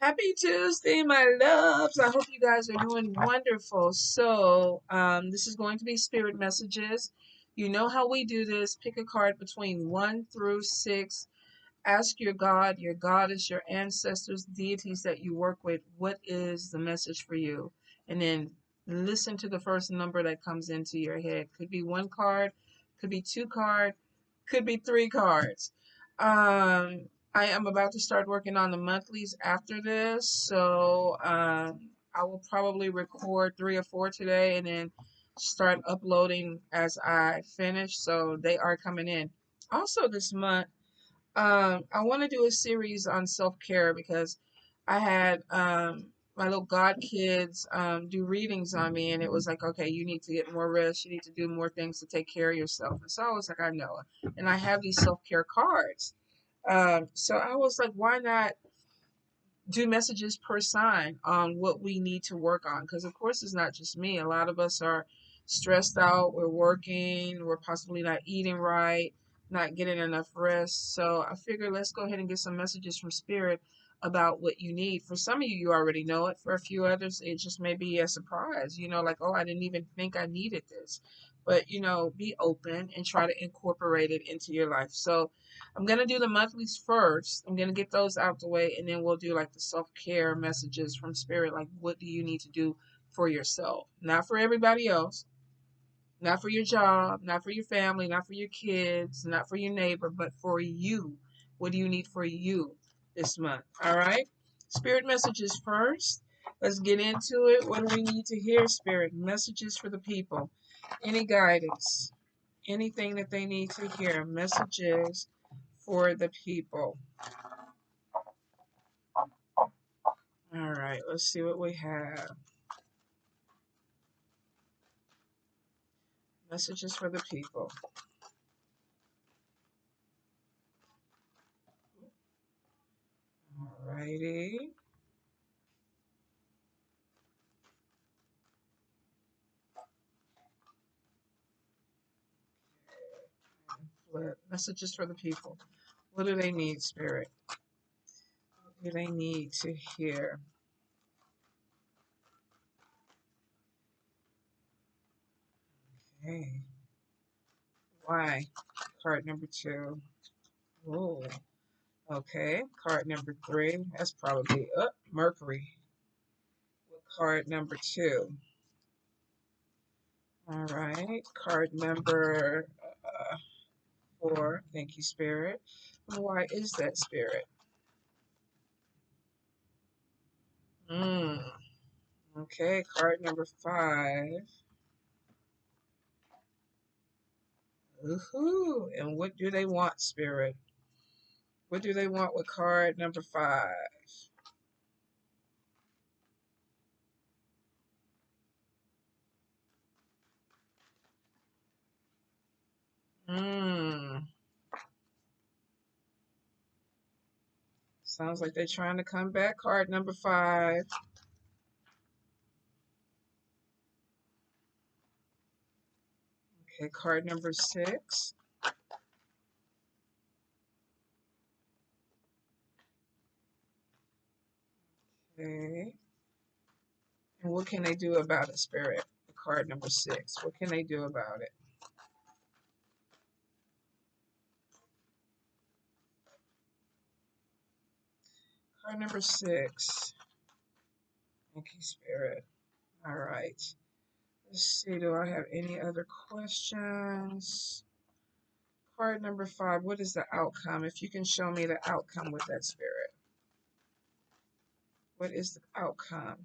Happy Tuesday, my loves. I hope you guys are doing wonderful. So, this is going to be spirit messages. You know how we do this. Pick a card between 1 through 6. Ask your God, your goddess, your ancestors, deities that you work with, what is the message for you? And then listen to the first number that comes into your head. Could be one card, could be two cards, could be three cards. I am about to start working on the monthlies after this, so I will probably record 3 or 4 today and then start uploading as I finish. So they are coming in. Also, this month, I want to do a series on self-care because I had my little god kids do readings on me, and it was like, okay, you need to get more rest, you need to do more things to take care of yourself. And so I was like, I know, and I have these self-care cards. So I was like, why not do messages per sign on what we need to work on? Because of course it's not just me. A lot of us are stressed out, we're working, we're possibly not eating right, not getting enough rest. So I figured let's go ahead and get some messages from spirit about what you need. For some of you, you already know it. For a few others, it just may be a surprise, like, oh, I didn't even think I needed this. But be open and try to incorporate it into your life. So I'm going to do the monthlies first. I'm going to get those out the way, and then we'll do like the self-care messages from spirit. Like, what do you need to do for yourself? Not for everybody else, not for your job, not for your family, not for your kids, not for your neighbor, but for you. What do you need for you this month? All right. Spirit messages first. Let's get into it. What do we need to hear, spirit? Messages for the people. Any guidance? Anything that they need to hear? Messages for the people. All right, let's see what we have. Messages for the people. All righty. Flip. Messages for the people. What do they need, Spirit? What do they need to hear? Okay. Why? Card number 2. Oh, okay. Card number 3. That's probably Mercury. Card number 2. All right. Card number 4. Thank you, Spirit. Why is that, Spirit? Okay, card number 5. Woohoo! And what do they want, Spirit? What do they want with card number 5? Hmm. Sounds like they're trying to come back. Card number 5. Okay, card number 6. Okay. And what can they do about it, Spirit? Card number 6. What can they do about it? Card number 6. Thank you, Spirit. All right. Let's see, do I have any other questions? Card number 5, what is the outcome? If you can show me the outcome with that, Spirit. What is the outcome?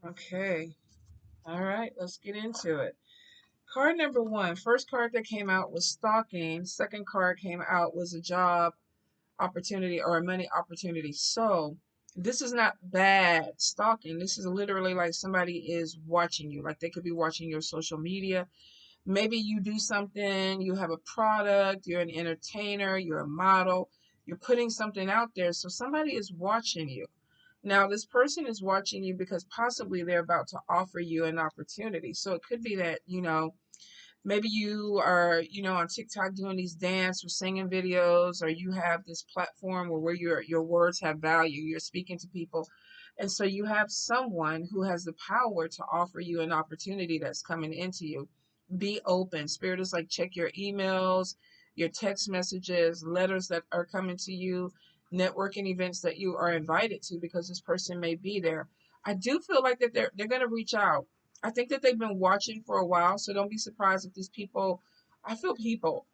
Okay. All right, let's get into it. Card number 1, first card that came out was Stalking. Second card came out was a job opportunity or a money opportunity. So this is not bad stalking. This is literally like somebody is watching you. Like they could be watching your social media. Maybe you do something, you have a product, you're an entertainer, you're a model, you're putting something out there. So somebody is watching you. Now, this person is watching you because possibly they're about to offer you an opportunity. So it could be that, Maybe you are, on TikTok doing these dance or singing videos, or you have this platform where your words have value. You're speaking to people. And so you have someone who has the power to offer you an opportunity that's coming into you. Be open. Spirit is like, check your emails, your text messages, letters that are coming to you, networking events that you are invited to, because this person may be there. I do feel like that they're going to reach out. I think that they've been watching for a while, so don't be surprised if these people, I feel people,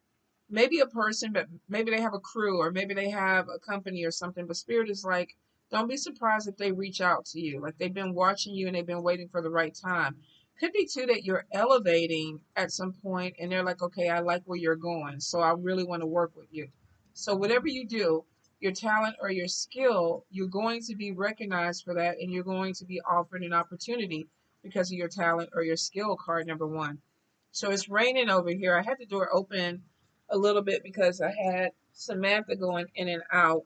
maybe a person, but maybe they have a crew, or maybe they have a company or something. But Spirit is like, don't be surprised if they reach out to you. Like they've been watching you and they've been waiting for the right time. Could be too that you're elevating at some point and they're like, okay, I like where you're going, so I really want to work with you. So whatever you do, your talent or your skill, you're going to be recognized for that, and you're going to be offered an opportunity because of your talent or your skill, card number one. So it's raining over here. I had the door open a little bit because I had Samantha going in and out.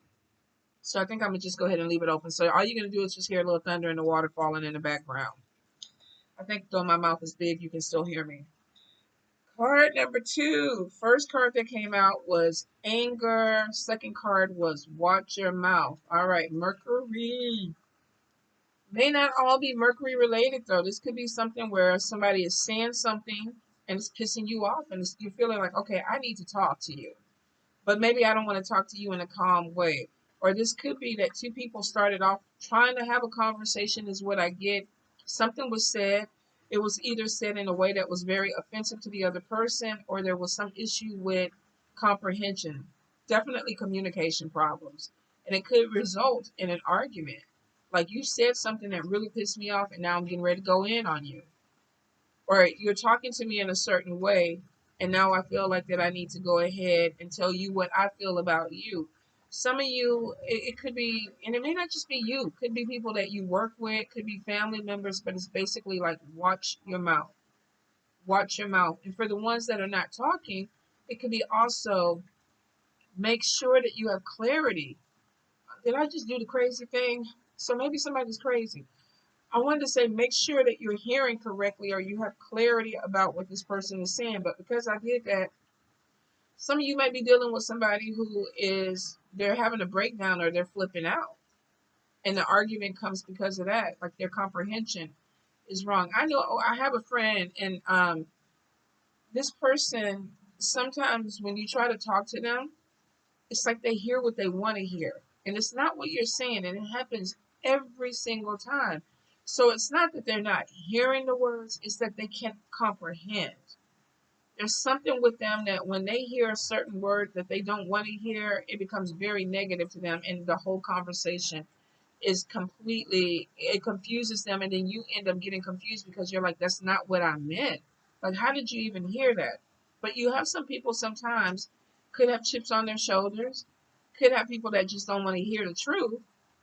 So I think I'm gonna just go ahead and leave it open. So all you're gonna do is just hear a little thunder and the water falling in the background. I think though my mouth is big, you can still hear me. Card number two. First card that came out was anger. Second card was watch your mouth. All right, Mercury. May not all be Mercury related though. This could be something where somebody is saying something and it's pissing you off, and you're feeling like, okay, I need to talk to you, but maybe I don't want to talk to you in a calm way. Or this could be that two people started off trying to have a conversation, is what I get. Something was said. It was either said in a way that was very offensive to the other person, or there was some issue with comprehension. Definitely communication problems. And it could result in an argument. Like, you said something that really pissed me off, and now I'm getting ready to go in on you. Or you're talking to me in a certain way, and now I feel like that I need to go ahead and tell you what I feel about you. Some of you, it could be, and it may not just be you, could be people that you work with, could be family members, but it's basically like, watch your mouth. Watch your mouth. And for the ones that are not talking, it could be also, make sure that you have clarity. Did I just do the crazy thing? So maybe somebody's crazy. I wanted to say, make sure that you're hearing correctly or you have clarity about what this person is saying. But because I did that, some of you might be dealing with somebody who is, they're having a breakdown or they're flipping out. And the argument comes because of that. Like, their comprehension is wrong. I know, I have a friend, and this person, sometimes when you try to talk to them, it's like they hear what they want to hear. And it's not what you're saying. And it happens every single time. So it's not that they're not hearing the words, it's that they can't comprehend. There's something with them that when they hear a certain word that they don't want to hear, it becomes very negative to them, and the whole conversation is completely, it confuses them, and then you end up getting confused because you're like, that's not what I meant. Like, how did you even hear that? But you have some people sometimes could have chips on their shoulders, could have people that just don't want to hear the truth,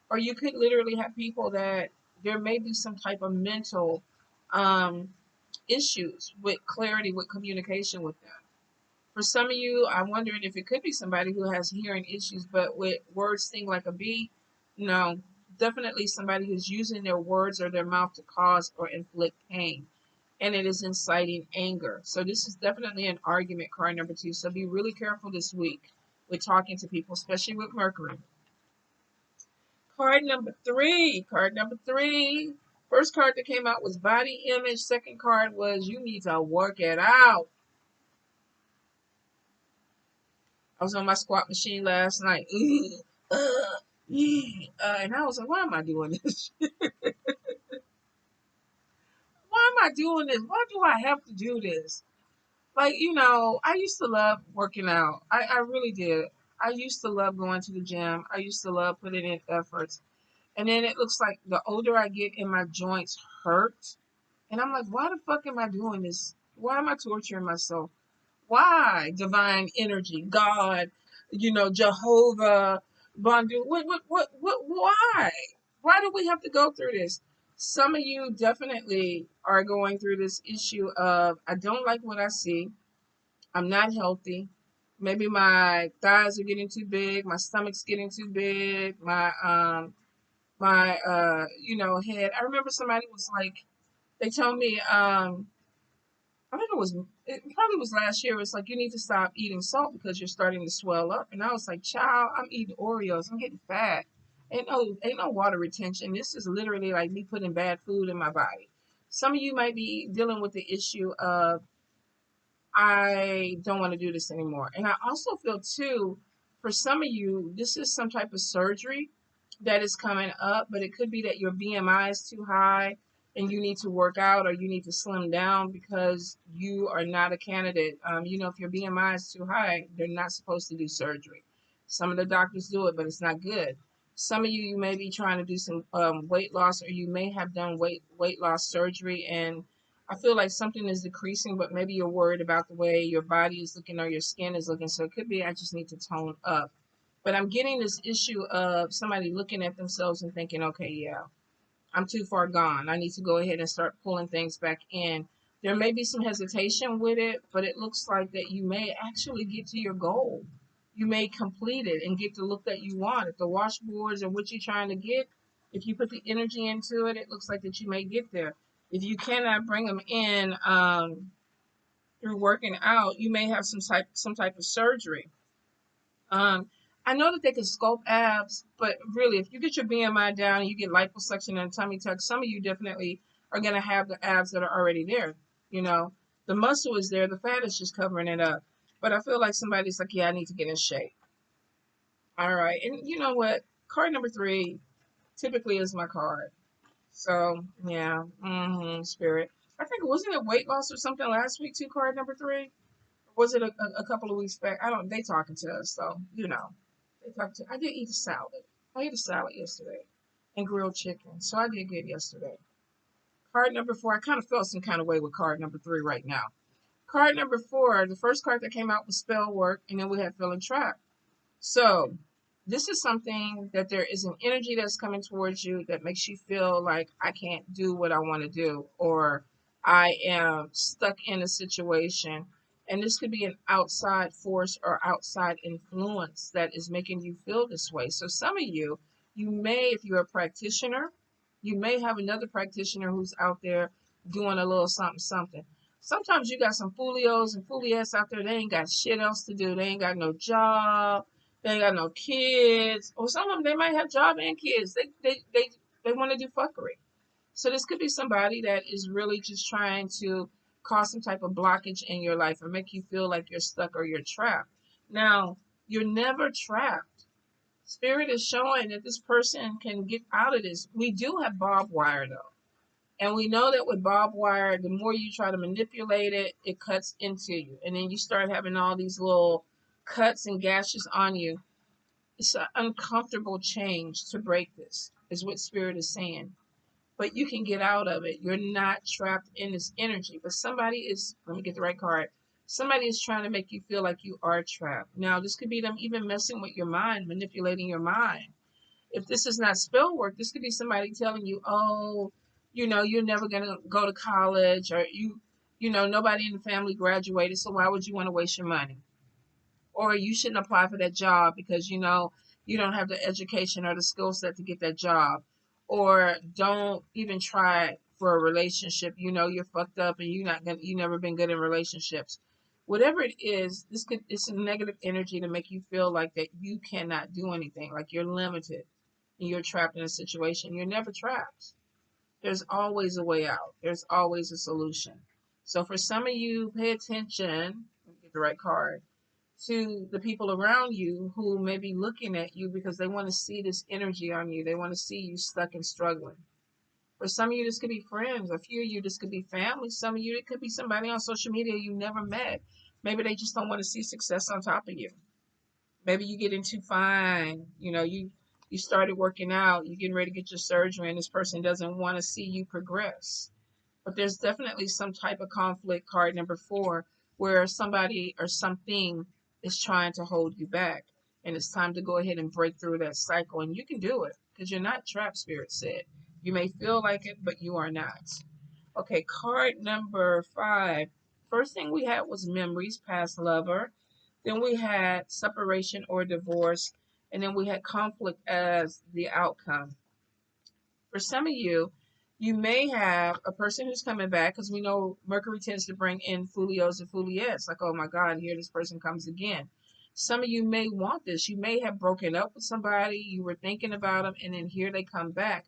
or you could literally have people that there may be some type of mental um, issues with clarity, with communication with them. For some of you, I'm wondering if it could be somebody who has hearing issues, but with words sting like a bee. No, definitely somebody who's using their words or their mouth to cause or inflict pain. And it is inciting anger. So this is definitely an argument, card number two. So be really careful this week with talking to people, especially with Mercury. Card number three. Card number three. First card that came out was body image. Second card was you need to work it out. I was on my squat machine last night. And I was like, why am I doing this? Why am I doing this? Why do I have to do this? Like, I used to love working out. I really did. I used to love going to the gym. I used to love putting in efforts. And then it looks like the older I get and my joints hurt. And I'm like, why the fuck am I doing this? Why am I torturing myself? Why? Divine energy, God, Jehovah, Bondu. Why? Why do we have to go through this? Some of you definitely are going through this issue of, I don't like what I see. I'm not healthy. Maybe my thighs are getting too big. My stomach's getting too big. My head. I remember somebody was like, they told me, I think it probably was last year. It's like you need to stop eating salt because you're starting to swell up. And I was like, child, I'm eating Oreos. I'm getting fat. Ain't no water retention. This is literally like me putting bad food in my body. Some of you might be dealing with the issue of I don't want to do this anymore. And I also feel too, for some of you, this is some type of surgery that is coming up, but it could be that your BMI is too high and you need to work out or you need to slim down because you are not a candidate. If your BMI is too high, they're not supposed to do surgery. Some of the doctors do it, but it's not good. Some of you may be trying to do some weight loss, or you may have done weight loss surgery, and I feel like something is decreasing, but maybe you're worried about the way your body is looking or your skin is looking. So it could be I just need to tone up. But I'm getting this issue of somebody looking at themselves and thinking, okay, yeah, I'm too far gone. I need to go ahead and start pulling things back in. There may be some hesitation with it, but it looks like that you may actually get to your goal. You may complete it and get the look that you want. If the washboards are what you're trying to get, if you put the energy into it, it looks like that you may get there. If you cannot bring them in through working out, you may have some type of surgery. I know that they can sculpt abs, but really, if you get your BMI down and you get liposuction and tummy tuck, some of you definitely are going to have the abs that are already there. You know, the muscle is there, the fat is just covering it up. But I feel like somebody's like, yeah, I need to get in shape. All right. And you know what? Card number 3 typically is my card. So, yeah, spirit. I think, wasn't it weight loss or something last week, too, card number 3? Was it a couple of weeks back? I don't. They talking to us, so they talking to. I did eat a salad. I ate a salad yesterday, and grilled chicken. So I did good yesterday. Card number 4. I kind of felt some kind of way with card number 3 right now. Card number 4. The first card that came out was spell work, and then we had feeling trapped. So this is something that there is an energy that's coming towards you that makes you feel like I can't do what I want to do, or I am stuck in a situation. And this could be an outside force or outside influence that is making you feel this way. So some of you may, if you're a practitioner, you may have another practitioner who's out there doing a little something, something. Sometimes you got some foolios and fooliettes out there. They ain't got shit else to do. They ain't got no job. They ain't got no kids, or some of them they might have job and kids. They want to do fuckery. So this could be somebody that is really just trying to cause some type of blockage in your life or make you feel like you're stuck or you're trapped. Now, you're never trapped. Spirit is showing that this person can get out of this. We do have barbed wire though. And we know that with barbed wire, the more you try to manipulate it, it cuts into you. And then you start having all these little cuts and gashes on you. It's an uncomfortable change to break this, is what Spirit is saying. But you can get out of it. You're not trapped in this energy. But somebody is, let me get the right card. Somebody is trying to make you feel like you are trapped. Now, this could be them even messing with your mind, manipulating your mind. If this is not spell work, this could be somebody telling you, oh, you're never going to go to college, or nobody in the family graduated, so why would you want to waste your money? Or you shouldn't apply for that job because you don't have the education or the skill set to get that job. Or don't even try for a relationship. You're fucked up and you never been good in relationships. Whatever it is, it's a negative energy to make you feel like that you cannot do anything, like you're limited and you're trapped in a situation. You're never trapped. There's always a way out. There's always a solution. So for some of you, pay attention. Let me get the right card to the people around you who may be looking at you because they want to see this energy on you. They want to see you stuck and struggling. For some of you, this could be friends. A few of you, this could be family. Some of you, it could be somebody on social media you never met. Maybe they just don't want to see success on top of you. Maybe you get into fine. You started working out. You're getting ready to get your surgery, and this person doesn't want to see you progress. But there's definitely some type of conflict, card number 4, where somebody or something is trying to hold you back. And it's time to go ahead and break through that cycle. And you can do it because you're not trapped, Spirit said. You may feel like it, but you are not. Okay, card number 5. First thing we had was memories, past lover. Then we had separation or divorce. And then we had conflict as the outcome. For some of you, You may have a person who's coming back, because we know Mercury tends to bring in folios and foliettes. Like, oh my God, here this person comes again. Some of you may want this. You may have broken up with somebody, you were thinking about them, and then here they come back.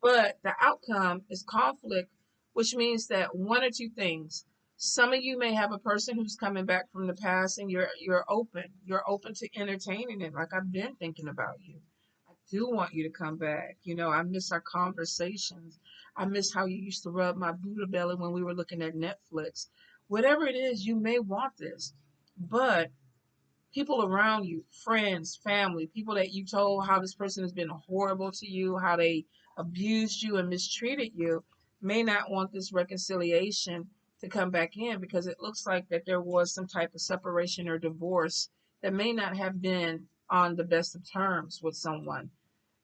But the outcome is conflict, which means that one or two things. Some of you may have a person who's coming back from the past, and you're open. You're open to entertaining it. Like, I've been thinking about you. I do want you to come back. I miss our conversations. I miss how you used to rub my Buddha belly when we were looking at Netflix. Whatever it is, you may want this. But people around you, friends, family, people that you told how this person has been horrible to you, how they abused you and mistreated you, may not want this reconciliation to come back in, because it looks like that there was some type of separation or divorce that may not have been on the best of terms with someone.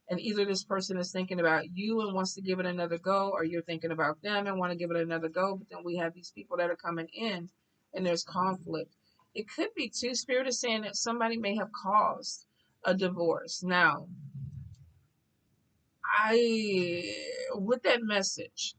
And either this person is thinking about you and wants to give it another go, or you're thinking about them and want to give it another go. But then we have these people that are coming in, and there's conflict. It could be too, Spirit is saying that somebody may have caused a divorce. Now, with that message,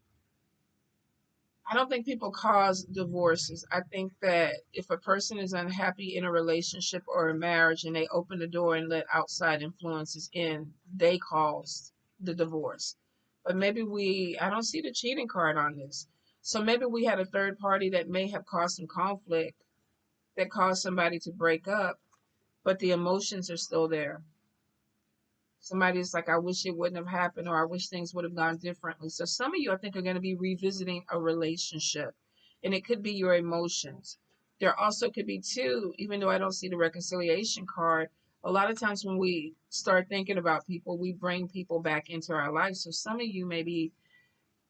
I don't think people cause divorces. I think that if a person is unhappy in a relationship or a marriage and they open the door and let outside influences in, they caused the divorce. But maybe I don't see the cheating card on this. So maybe we had a third party that may have caused some conflict that caused somebody to break up, but the emotions are still there. Somebody's like, I wish it wouldn't have happened, or I wish things would have gone differently. So some of you, I think, are going to be revisiting a relationship, and it could be your emotions. There also could be too, even though I don't see the reconciliation card, a lot of times when we start thinking about people, we bring people back into our life. So some of you may be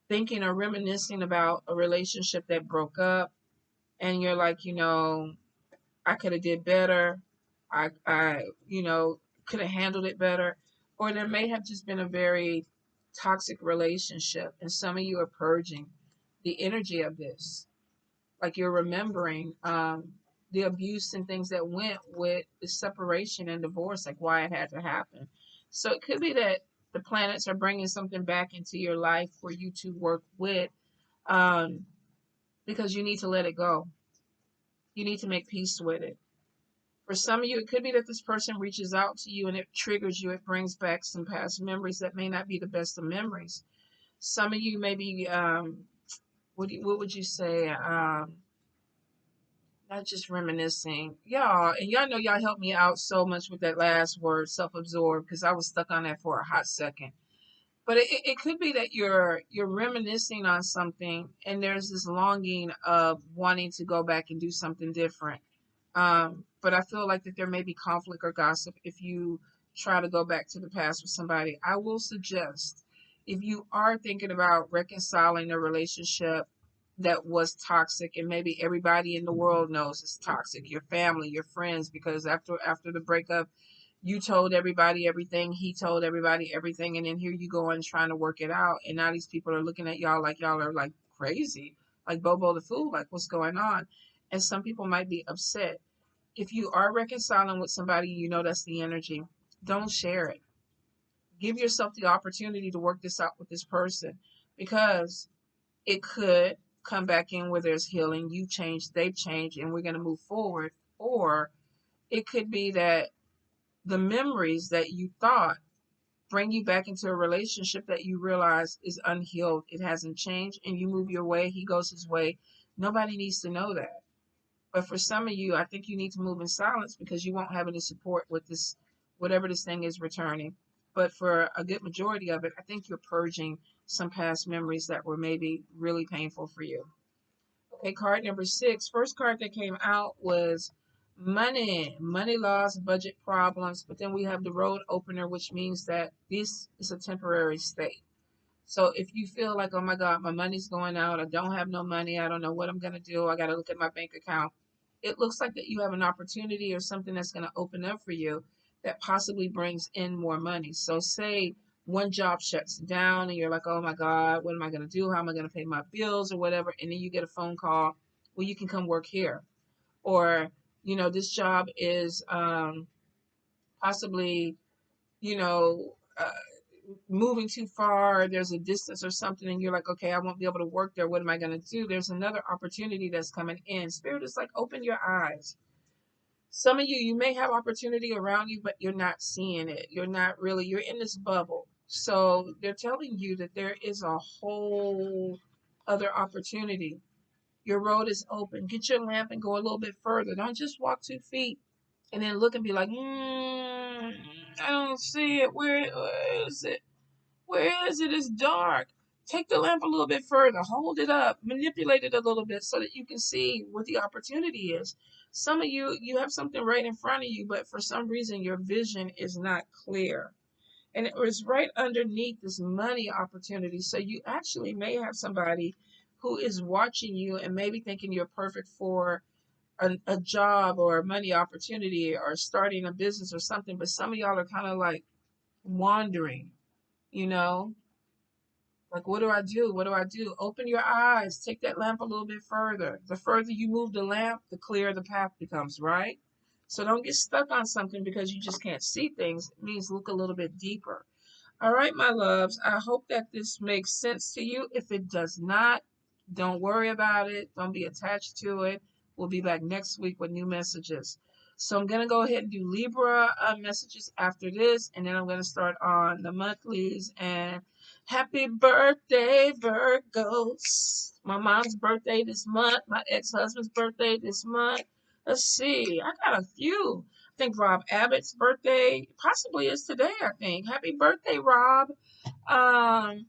thinking or reminiscing about a relationship that broke up, and you're like, I could have did better. I could have handled it better. Or there may have just been a very toxic relationship, and some of you are purging the energy of this. Like, you're remembering the abuse and things that went with the separation and divorce, like why it had to happen. So it could be that the planets are bringing something back into your life for you to work with, um, because you need to let it go. You need to make peace with it. For some of you, it could be that this person reaches out to you and it triggers you. It brings back some past memories that may not be the best of memories. Some of you may be, what would you say? Not just reminiscing. Y'all, and y'all know y'all helped me out so much with that last word, self-absorbed, because I was stuck on that for a hot second. But it could be that you're reminiscing on something, and there's this longing of wanting to go back and do something different. But I feel like that there may be conflict or gossip if you try to go back to the past with somebody. I will suggest, if you are thinking about reconciling a relationship that was toxic, and maybe everybody in the world knows it's toxic, your family, your friends, because after the breakup, you told everybody everything, he told everybody everything, and then here you go and trying to work it out, and now these people are looking at y'all like y'all are like crazy, like Bobo the Fool, like what's going on? And some people might be upset. If you are reconciling with somebody, that's the energy. Don't share it. Give yourself the opportunity to work this out with this person, because it could come back in where there's healing. You changed, they've changed, and we're going to move forward. Or it could be that the memories that you thought bring you back into a relationship that you realize is unhealed. It hasn't changed, and you move your way, he goes his way. Nobody needs to know that. But for some of you, I think you need to move in silence, because you won't have any support with this, whatever this thing is returning. But for a good majority of it, I think you're purging some past memories that were maybe really painful for you. Okay, card number 6. First card that came out was money loss, budget problems. But then we have the road opener, which means that this is a temporary state. So if you feel like, oh my God, my money's going out, I don't have no money, I don't know what I'm going to do, I got to look at my bank account, it looks like that you have an opportunity or something that's going to open up for you that possibly brings in more money. So say one job shuts down and you're like, oh my God, what am I going to do? How am I going to pay my bills or whatever? And then you get a phone call, well, you can come work here. Or, this job is possibly, you know, uh, moving too far, there's a distance or something, and you're like, okay, I won't be able to work there. What am I going to do? There's another opportunity that's coming in. Spirit is like, open your eyes. Some of you, you may have opportunity around you, but you're not seeing it. You're not really, you're in this bubble. So they're telling you that there is a whole other opportunity. Your road is open. Get your lamp and go a little bit further. Don't just walk 2 feet and then look and be like, I don't see it. Where is it? Where is it? It's dark. Take the lamp a little bit further. Hold it up. Manipulate it a little bit so that you can see what the opportunity is. Some of you, you have something right in front of you, but for some reason your vision is not clear. And it was right underneath this money opportunity. So you actually may have somebody who is watching you and maybe thinking you're perfect for a job or a money opportunity or starting a business or something. But some of y'all are kind of like wandering, you know? Like, what do I do? What do I do? Open your eyes. Take that lamp a little bit further. The further you move the lamp, the clearer the path becomes, right? So don't get stuck on something because you just can't see things. It means look a little bit deeper. All right, my loves. I hope that this makes sense to you. If it does not, don't worry about it. Don't be attached to it. We'll be back next week with new messages. So I'm going to go ahead and do Libra messages after this, and then I'm going to start on the monthlies. And happy birthday, Virgos. My mom's birthday this month. My ex-husband's birthday this month. Let's see. I got a few. I think Rob Abbott's birthday possibly is today, I think. Happy birthday, Rob. Um,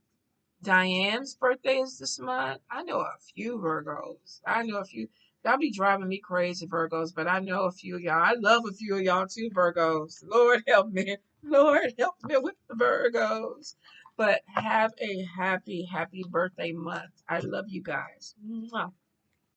Diane's birthday is this month. I know a few Virgos. I know a few. Y'all be driving me crazy, Virgos, but I know a few of y'all. I love a few of y'all too, Virgos. Lord help me. Lord help me with the Virgos. But have a happy, happy birthday month. I love you guys. Mwah.